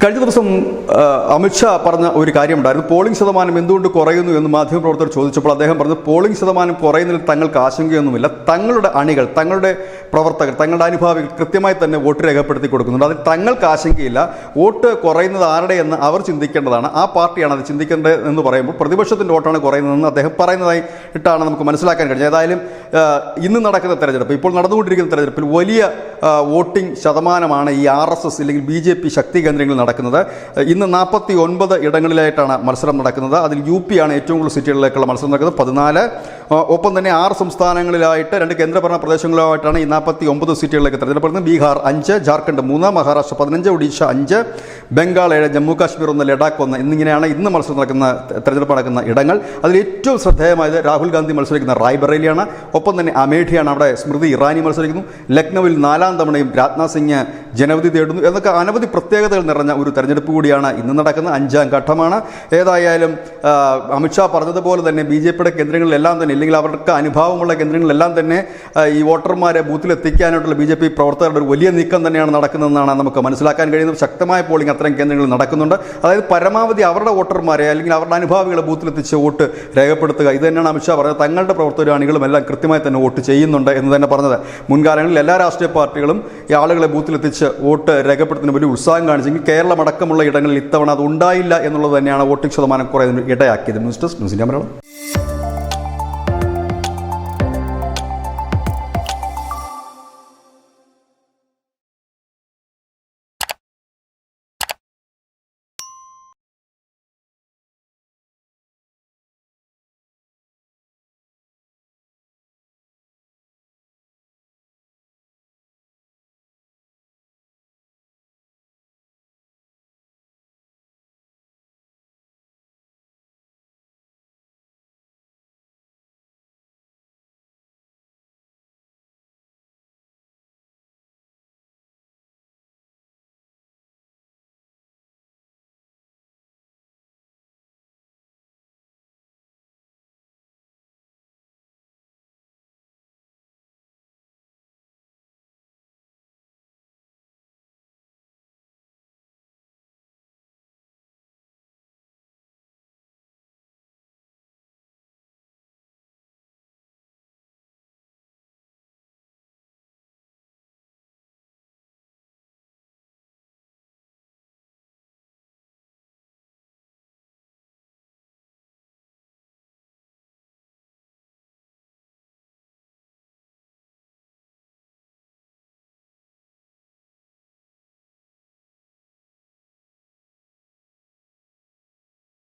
കഴിഞ്ഞ ദിവസം അമിത്ഷാ പറഞ്ഞ ഒരു കാര്യമുണ്ടായിരുന്നു. പോളിംഗ് ശതമാനം എന്തുകൊണ്ട് കുറയുന്നു എന്ന് മാധ്യമപ്രവർത്തകർ ചോദിച്ചപ്പോൾ അദ്ദേഹം പറഞ്ഞു, പോളിംഗ് ശതമാനം കുറയുന്നതിൽ തങ്ങൾക്ക് ആശങ്കയൊന്നുമില്ല. തങ്ങളുടെ അണികൾ, തങ്ങളുടെ പ്രവർത്തകർ, തങ്ങളുടെ അനുഭാവികൾ കൃത്യമായി തന്നെ വോട്ട് രേഖപ്പെടുത്തി കൊടുക്കുന്നുണ്ട്. അതിൽ തങ്ങൾക്ക് ആശങ്കയില്ല. വോട്ട് കുറയുന്നത് ആരുടെ എന്ന് അവർ ചിന്തിക്കേണ്ടതാണ്. ആ പാർട്ടിയാണ് അത് ചിന്തിക്കേണ്ടത് എന്ന് പറയുമ്പോൾ പ്രതിപക്ഷത്തിൻ്റെ വോട്ടാണ് കുറയുന്നതെന്ന് അദ്ദേഹം പറയുന്നതായിട്ടാണ് നമുക്ക് മനസ്സിലാക്കാൻ കഴിഞ്ഞത്. ഏതായാലും ഇന്ന് നടക്കുന്ന തെരഞ്ഞെടുപ്പ്, ഇപ്പോൾ നടന്നുകൊണ്ടിരിക്കുന്ന തെരഞ്ഞെടുപ്പിൽ വലിയ വോട്ടിംഗ് ശതമാനമാണ് ഈ RSS അല്ലെങ്കിൽ BJP ശക്തി കേന്ദ്രങ്ങളിൽ നടക്കുന്നത്. ഇന്ന് 49 ഇടങ്ങളിലായിട്ടാണ് മത്സരം നടക്കുന്നത്. അതിൽ UP ആണ് ഏറ്റവും കൂടുതൽ സീറ്റുകളിലേക്കുള്ള മത്സരം നടക്കുന്നത്, 14. ഒപ്പം തന്നെ 6 സംസ്ഥാനങ്ങളിലായിട്ട് 2 കേന്ദ്രഭരണ പ്രദേശങ്ങളിലായിട്ടാണ് ഈ 49 സീറ്റുകളിലേക്ക് തെരഞ്ഞെടുപ്പ്. ബീഹാർ 5, ജാർഖണ്ഡ് 3, മഹാരാഷ്ട്ര 15, ഒഡീഷ 5, ബംഗാൾ 7, ജമ്മു കാശ്മീർ 1, ലഡാക്ക് 1 എന്നിങ്ങനെയാണ് ഇന്ന് മത്സരം നടക്കുന്ന തെരഞ്ഞെടുപ്പ് നടക്കുന്ന ഇടങ്ങൾ. അതിൽ ഏറ്റവും ശ്രദ്ധേയമായത് രാഹുൽ ഗാന്ധി മത്സരിക്കുന്ന റായ്ബറേലിയാണ്. ഒപ്പം തന്നെ അമേഠിയാണ്, അവിടെ സ്മൃതി ഇറാനി മത്സരിക്കുന്നു. ലക്നൌവിൽ 4ാം തവണയും രാജ്നാഥ് സിംഗ് ജനവിധി തേടുന്നു. എന്നൊക്കെ അനവധി പ്രത്യേകതകൾ നിറഞ്ഞ ഒരു തെരഞ്ഞെടുപ്പ് കൂടിയാണ് ഇന്ന് നടക്കുന്ന 5ാം ഘട്ടമാണ്. ഏതായാലും അമിത്ഷാ പറഞ്ഞതുപോലെ തന്നെ BJPയുടെ കേന്ദ്രങ്ങളിലെല്ലാം തന്നെ, അല്ലെങ്കിൽ അവർക്ക് അനുഭാവമുള്ള കേന്ദ്രങ്ങളിലെല്ലാം തന്നെ ഈ വോട്ടർമാരെ ബൂത്തിലെത്തിക്കാനായിട്ടുള്ള BJP പ്രവർത്തകരുടെ ഒരു വലിയ നീക്കം തന്നെയാണ് നടക്കുന്നതെന്നാണ് നമുക്ക് മനസ്സിലാക്കാൻ കഴിയുന്നത്. ശക്തമായ പോളിംഗ് അത്തരം കേന്ദ്രങ്ങളിൽ നടക്കുന്നുണ്ട്. അതായത് പരമാവധി അവരുടെ വോട്ടർമാരെ അല്ലെങ്കിൽ അവരുടെ അനുഭാവികളെ ബൂത്തിലെത്തിച്ച് വോട്ട് രേഖപ്പെടുത്തുക. ഇത് തന്നെയാണ് അമിത്ഷാ പറഞ്ഞത്. തങ്ങളുടെ പ്രവർത്തകരും അണികളും എല്ലാം കൃത്യമായി തന്നെ വോട്ട് ചെയ്യുന്നുണ്ട് എന്ന് തന്നെ പറഞ്ഞത്. മുൻകാലങ്ങളിൽ എല്ലാ രാഷ്ട്രീയ പാർട്ടികളും ഈ ആളുകളെ ബൂത്തിലെത്തിച്ച് വോട്ട് രേഖപ്പെടുത്തുന്നതിന് വലിയ ഉത്സാഹം കാണിച്ചെങ്കിൽ കേരളം അടക്കമുള്ള ഇടങ്ങളിൽ ഇത്തവണ അത് ഉണ്ടായില്ല എന്നുള്ളത് തന്നെയാണ് വോട്ടിംഗ് ശതമാനം കുറയുന്നതിന് ഇടയാക്കിയത്. News desk, news India Malayalam.